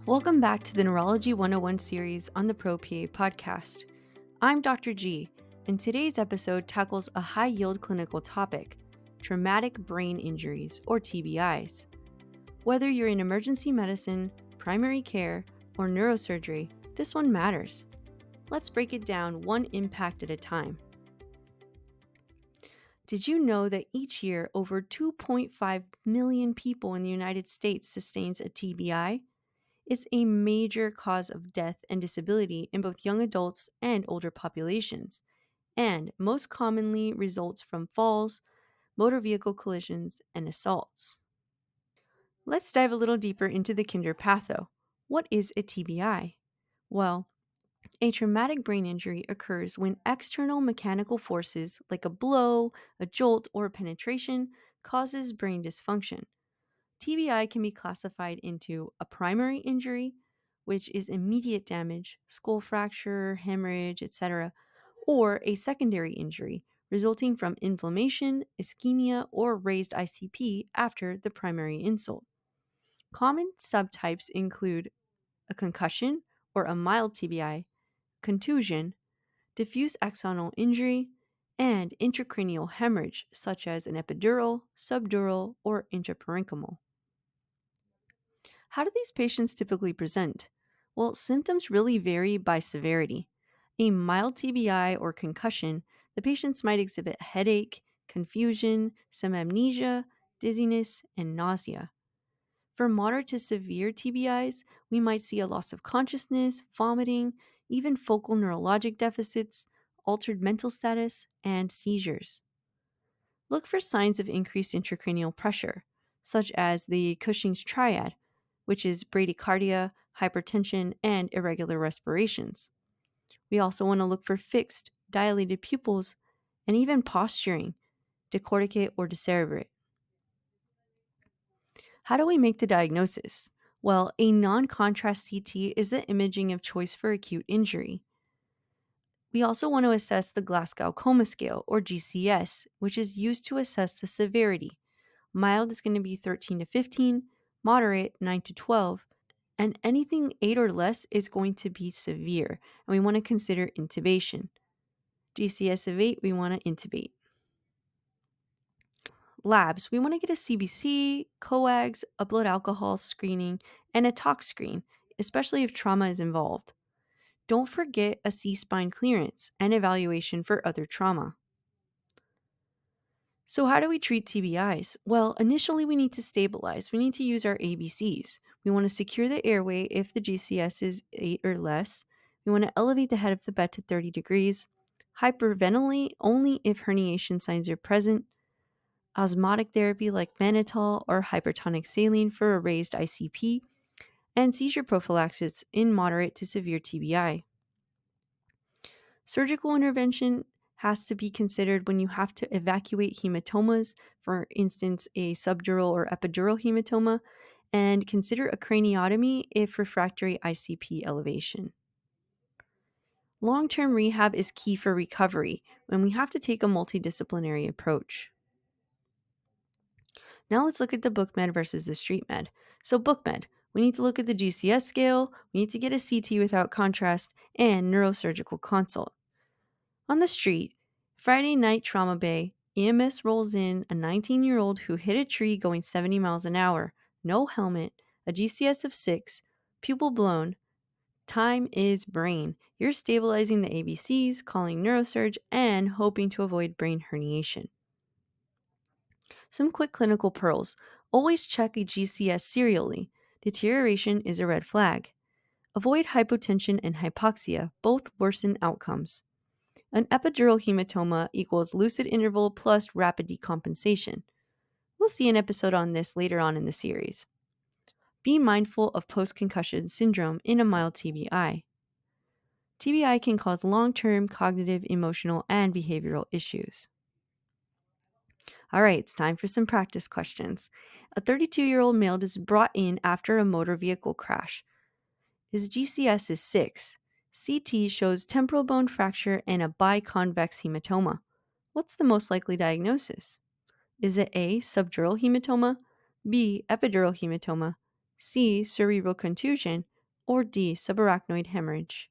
Welcome back to the Neurology 101 series on the Pro PA podcast. I'm Dr. G, and today's episode tackles a high yield clinical topic: traumatic brain injuries, or TBIs. Whether you're in emergency medicine, primary care, or neurosurgery, this one matters. Let's break it down one impact at a time. Did you know that each year over 2.5 million people in the United States sustains a TBI? It's a major cause of death and disability in both young adults and older populations, and most commonly results from falls, motor vehicle collisions, and assaults. Let's dive a little deeper into the kinder patho. What is a TBI? Well, a traumatic brain injury occurs when external mechanical forces like a blow, a jolt, or a penetration causes brain dysfunction. TBI can be classified into a primary injury, which is immediate damage, skull fracture, hemorrhage, etc., or a secondary injury resulting from inflammation, ischemia, or raised ICP after the primary insult. Common subtypes include a concussion or a mild TBI, contusion, diffuse axonal injury, and intracranial hemorrhage, such as an epidural, subdural, or intraparenchymal. How do these patients typically present? Well, symptoms really vary by severity. A mild TBI or concussion, the patients might exhibit headache, confusion, some amnesia, dizziness, and nausea. For moderate to severe TBIs, we might see a loss of consciousness, vomiting, even focal neurologic deficits, altered mental status, and seizures. Look for signs of increased intracranial pressure, such as the Cushing's triad, which is bradycardia, hypertension, and irregular respirations. We also want to look for fixed, dilated pupils, and even posturing, decorticate or decerebrate. How do we make the diagnosis? Well, a non contrast CT is the imaging of choice for acute injury. We also want to assess the Glasgow Coma Scale, or GCS, which is used to assess the severity. Mild is going to be 13 to 15, moderate 9 to 12, and anything 8 or less is going to be severe, and we want to consider intubation. GCS of 8, we want to intubate. Labs, we want to get a CBC, coags, a blood alcohol screening, and a tox screen, especially if trauma is involved. Don't forget a C-spine clearance and evaluation for other trauma. So, how do we treat TBIs? Well, initially we need to stabilize. We need to use our ABCs. We want to secure the airway if the GCS is 8 or less. We want to elevate the head of the bed to 30 degrees. Hyperventilate only if herniation signs are present. Osmotic therapy like mannitol or hypertonic saline for a raised ICP. And seizure prophylaxis in moderate to severe TBI. Surgical intervention has to be considered when you have to evacuate hematomas, for instance, a subdural or epidural hematoma, and consider a craniotomy if refractory ICP elevation. Long-term rehab is key for recovery when we have to take a multidisciplinary approach. Now let's look at the book med versus the street med. So book med, we need to look at the GCS scale, we need to get a CT without contrast, and neurosurgical consult. On the street, Friday night trauma bay, EMS rolls in a 19-year-old who hit a tree going 70 miles an hour, no helmet, a GCS of 6, pupil blown. Time is brain. You're stabilizing the ABCs, calling neurosurge, and hoping to avoid brain herniation. Some quick clinical pearls. Always check a GCS serially. Deterioration is a red flag. Avoid hypotension and hypoxia, both worsen outcomes. An epidural hematoma equals lucid interval plus rapid decompensation. We'll see an episode on this later on in the series. Be mindful of post-concussion syndrome in a mild TBI. TBI can cause long-term cognitive, emotional, and behavioral issues. All right, it's time for some practice questions. A 32-year-old male is brought in after a motor vehicle crash. His GCS is 6. CT shows temporal bone fracture and a biconvex hematoma. What's the most likely diagnosis? Is it A, subdural hematoma, B, epidural hematoma, C, cerebral contusion, or D. Subarachnoid hemorrhage?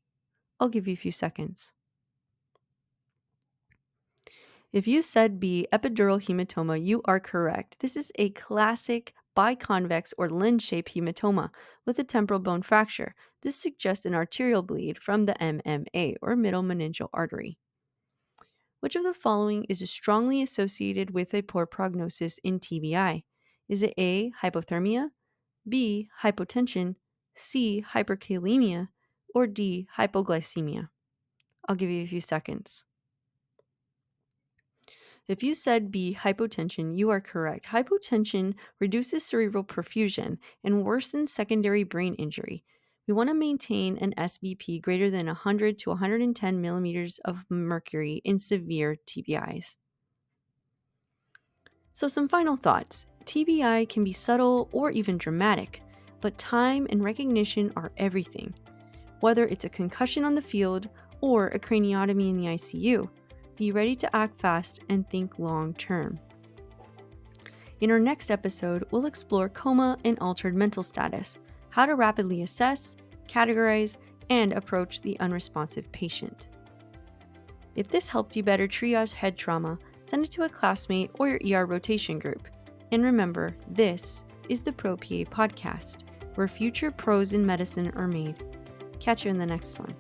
I'll give you a few seconds. If you said B, epidural hematoma, you are correct. This is a classic biconvex or lens-shaped hematoma with a temporal bone fracture. This suggests an arterial bleed from the MMA or middle meningeal artery. Which of the following is strongly associated with a poor prognosis in TBI? Is it A, hypothermia, B, hypotension, C, hyperkalemia, or D, hypoglycemia? I'll give you a few seconds. If you said B, hypotension, you are correct. Hypotension reduces cerebral perfusion and worsens secondary brain injury. We want to maintain an SBP greater than 100 to 110 millimeters of mercury in severe TBIs. So, some final thoughts. TBI can be subtle or even dramatic, but time and recognition are everything. Whether it's a concussion on the field or a craniotomy in the ICU, be ready to act fast and think long term. In our next episode, we'll explore coma and altered mental status, how to rapidly assess, categorize, and approach the unresponsive patient. If this helped you better triage head trauma, send it to a classmate or your ER rotation group. And remember, this is the Pro PA podcast, where future pros in medicine are made. Catch you in the next one.